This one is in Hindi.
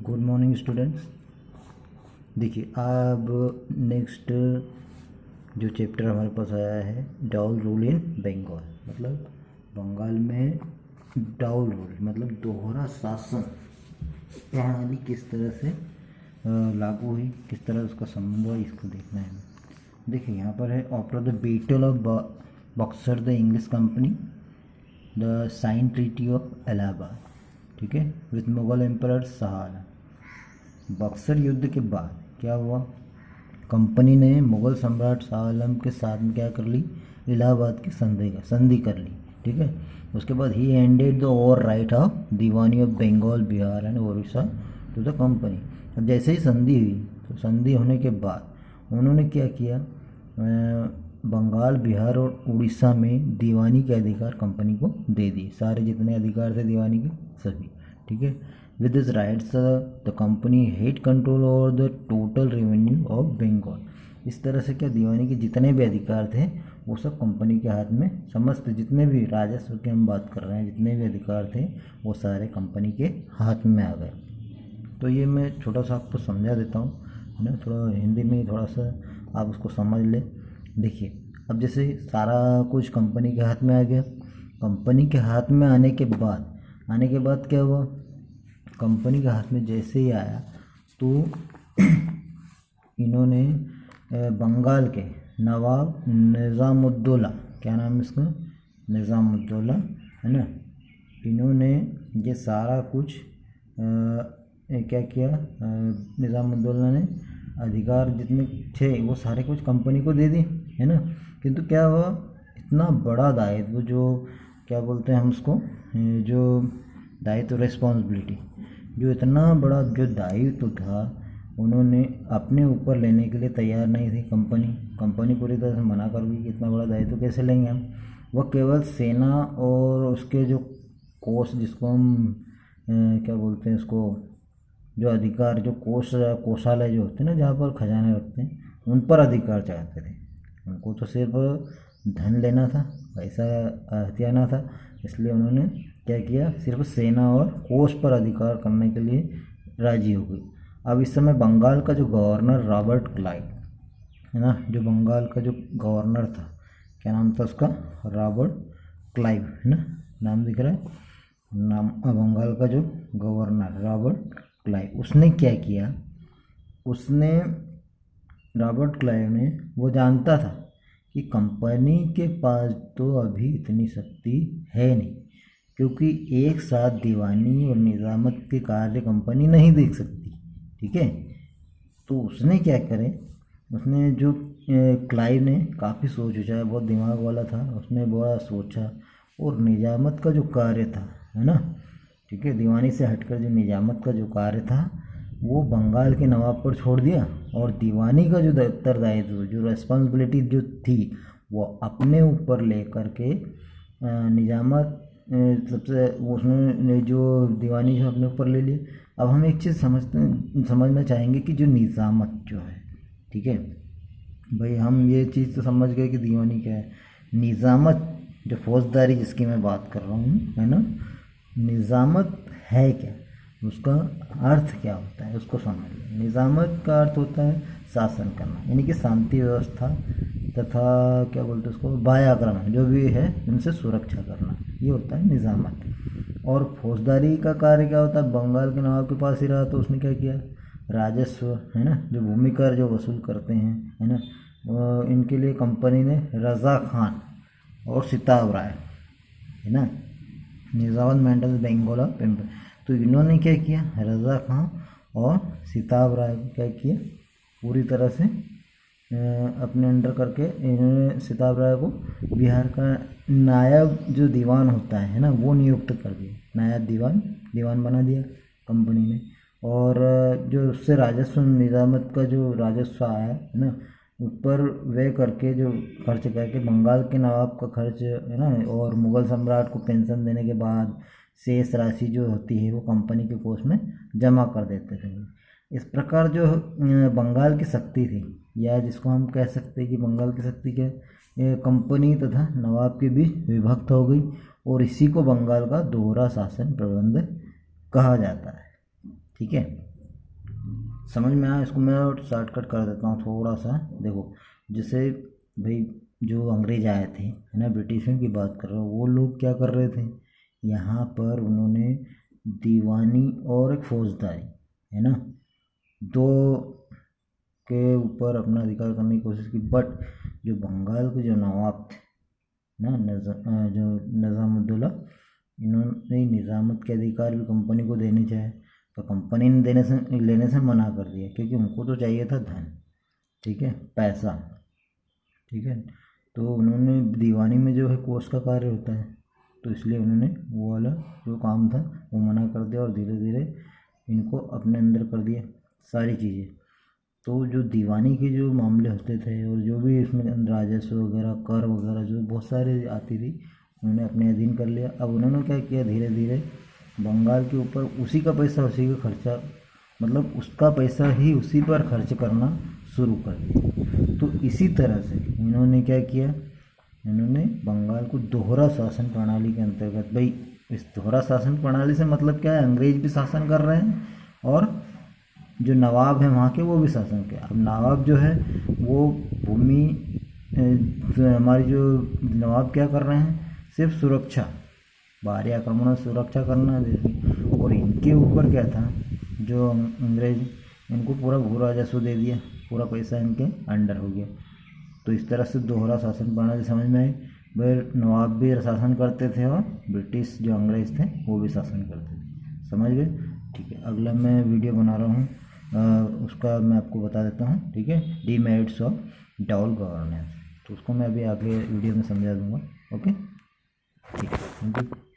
Good morning students. देखिए अब नेक्स्ट जो चैप्टर हमारे पास आया है डाउल रूल इन बंगाल, मतलब बंगाल में डाउल रूल मतलब दोहरा शासन प्रणाली किस तरह से लागू हुई, किस तरह उसका संबंध हुआ, इसको देखना है। देखिए यहाँ पर है after the battle of Buxar the English company the sign treaty of Allahabad, ठीक है, विथ मुगल एम्परर शाह आलम। बक्सर युद्ध के बाद क्या हुआ, कंपनी ने मुगल सम्राट शाह आलम के साथ में क्या कर ली, इलाहाबाद की संधि कर ली, ठीक है। उसके बाद ही ended the over right of Diwani of Bengal Bihar and Orissa to the company. अब जैसे ही संधि हुई तो संधि होने के बाद उन्होंने क्या किया, बंगाल बिहार और उड़ीसा में दीवानी के अधिकार कंपनी को दे दिए, सारे जितने अधिकार थे दीवानी के सभी, ठीक है। With this rights the company had control over the total revenue of Bengal. इस तरह से क्या दीवानी के जितने भी अधिकार थे वो सब कंपनी के हाथ में, समस्त जितने भी राजस्व की हम बात कर रहे हैं, जितने भी अधिकार थे वो सारे कंपनी के हाथ में आ गए। तो ये मैं छोटा सा आपको समझा देता हूँ, है ना, थोड़ा हिंदी में थोड़ा सा आप उसको समझ लें। देखिए अब जैसे सारा कुछ कंपनी के हाथ में आ गया, कंपनी के हाथ में आने के बाद क्या हुआ, कंपनी के हाथ में जैसे ही आया तो इन्होंने बंगाल के नवाब निज़ामुद्दौला, क्या नाम है इसका, निज़ामुद्दौला, है ना, इन्होंने ये सारा कुछ क्या किया, निज़ामुद्दौला ने अधिकार जितने थे वो सारे कुछ कंपनी को दे दिए, है ना। किंतु क्या हुआ, इतना बड़ा दायित्व, जो क्या बोलते हैं हम उसको, जो दायित्व रिस्पॉन्सिबिलिटी, जो इतना बड़ा जो दायित्व था उन्होंने अपने ऊपर लेने के लिए तैयार नहीं थी। कंपनी पूरी तरह से मना कर गई कि इतना बड़ा दायित्व कैसे लेंगे हम। वह केवल सेना और उसके जो कोष, जिसको हम क्या बोलते हैं उसको, जो अधिकार, जो कोषालय जो होते हैं ना, जहाँ पर खजाने रखते हैं, उन पर अधिकार चाहते थे। उनको तो सिर्फ धन लेना था, पैसा हथियाना था, इसलिए उन्होंने क्या किया, सिर्फ सेना और कोष पर अधिकार करने के लिए राजी हो गई। अब इस समय बंगाल का जो गवर्नर रॉबर्ट क्लाइव, है ना, जो बंगाल का जो गवर्नर था, क्या नाम था उसका, रॉबर्ट क्लाइव, है ना, नाम दिख रहा है, नाम, बंगाल का जो गवर्नर रॉबर्ट क्लाइव, उसने क्या किया, रॉबर्ट क्लाइव ने, वो जानता था कि कंपनी के पास तो अभी इतनी शक्ति है नहीं, क्योंकि एक साथ दीवानी और निजामत के कार्य कंपनी नहीं देख सकती, ठीक है। तो उसने क्या करे, उसने जो क्लाइव ने काफ़ी सोच विचार, बहुत दिमाग वाला था, उसने बड़ा सोचा और निजामत का जो कार्य था, है ना, ठीक है, दीवानी से हटकर जो निजामत का जो कार्य था वो बंगाल के नवाब पर छोड़ दिया, और दीवानी का जो उत्तरदायित्व, जो रिस्पॉन्सिबिलिटी जो थी, वो अपने ऊपर ले करके निजामत सबसे, उसने जो दीवानी जो अपने ऊपर ले लिए। अब हम एक चीज़ समझना चाहेंगे कि जो निजामत जो है, ठीक है भाई, हम ये चीज़ तो समझ गए कि दीवानी क्या है। निजामत जो फौजदारी जिसकी मैं बात कर रहा हूँ, है ना, निजामत है क्या, उसका अर्थ क्या होता है, उसको समझ लें। निजामत का अर्थ होता है शासन करना, यानी कि शांति व्यवस्था तथा क्या बोलते हैं उसको, बाह्य आक्रमण जो भी है उनसे सुरक्षा करना, ये होता है निजामत। और फौजदारी का कार्य क्या होता है, बंगाल के नवाब के पास ही रहा तो उसने क्या किया, राजस्व, है ना, जो भूमि कर जो वसूल करते हैं, है ना, इनके लिए कंपनी ने रज़ा खान और सिताब राय, है ना, निज़ाम मेंटल बंगाल ऑफ एम्पायर, तो इन्होंने क्या किया, रज़ा खान और सिताब राय को क्या किया, पूरी तरह से अपने अंडर करके इन्होंने सिताब राय को बिहार का नायब जो दीवान होता है ना, वो नियुक्त कर दिया, नायब दीवान बना दिया कंपनी ने। और जो उससे राजस्व, निजामत का जो राजस्व आया है ना, ऊपर व्यय करके, जो खर्च करके, बंगाल के नवाब का खर्च, है ना, और मुग़ल सम्राट को पेंशन देने के बाद शेष राशि जो होती है वो कंपनी के कोष में जमा कर देते थे। इस प्रकार जो बंगाल की शक्ति थी, या जिसको हम कह सकते हैं कि बंगाल की शक्ति क्या, कंपनी तथा नवाब के बीच विभक्त हो गई, और इसी को बंगाल का दोहरा शासन प्रबंध कहा जाता है, ठीक है। समझ में आया? इसको मैं शॉर्टकट कर देता हूँ थोड़ा सा। देखो, जैसे भाई जो अंग्रेज आए थे, है ना, ब्रिटिशों की बात कर रहा हूँ, वो लोग क्या कर रहे थे, यहाँ पर उन्होंने दीवानी और एक फौजदारी, है ना, दो के ऊपर अपना अधिकार करने की कोशिश की। बट जो बंगाल के जो नवाब थे ना, जो निज़ामुद्दौला, इन्होंने निज़ामत के अधिकार भी कंपनी को देने चाहे, तो कंपनी ने लेने से मना कर दिया, क्योंकि उनको तो चाहिए था धन, ठीक है, पैसा, ठीक है। तो उन्होंने दीवानी में जो है कोर्स का कार्य होता है, तो इसलिए उन्होंने वो वाला जो काम था वो मना कर दिया और धीरे धीरे इनको अपने अंदर कर दिया सारी चीज़ें। तो जो दीवानी के जो मामले होते थे और जो भी इसमें राजस्व वगैरह, कर वगैरह जो बहुत सारे आती थी, उन्होंने अपने अधीन कर लिया। अब उन्होंने क्या किया, धीरे धीरे बंगाल के ऊपर उसी का पैसा उसी का खर्चा, मतलब उसका पैसा ही उसी पर खर्च करना शुरू कर दिया। तो इसी तरह से इन्होंने क्या किया, इन्होंने बंगाल को दोहरा शासन प्रणाली के अंतर्गत, भाई इस दोहरा शासन प्रणाली से मतलब क्या है, अंग्रेज भी शासन कर रहे हैं और जो नवाब हैं वहाँ के वो भी शासन के। अब नवाब जो है वो भूमि, हमारी जो नवाब क्या कर रहे हैं, सिर्फ सुरक्षा, बाहरी आक्रमणों से सुरक्षा करना जैसे। और इनके ऊपर क्या था, जो अंग्रेज, इनको पूरा भू राजस्व दे दिया, पूरा पैसा इनके अंडर हो गया। तो इस तरह से दोहरा शासन प्रणाली समझ में आई। भाई नवाब भी शासन करते थे और ब्रिटिश जो अंग्रेज थे वो भी शासन करते थे, समझ गए? ठीक है, अगला मैं वीडियो बना रहा हूँ, उसका मैं आपको बता देता हूँ, ठीक है, डीमेरिट्स ऑफ डाउल गवर्नेंस। तो उसको मैं अभी आगे वीडियो में समझा दूँगा। ओके, ठीक है, थैंक यू।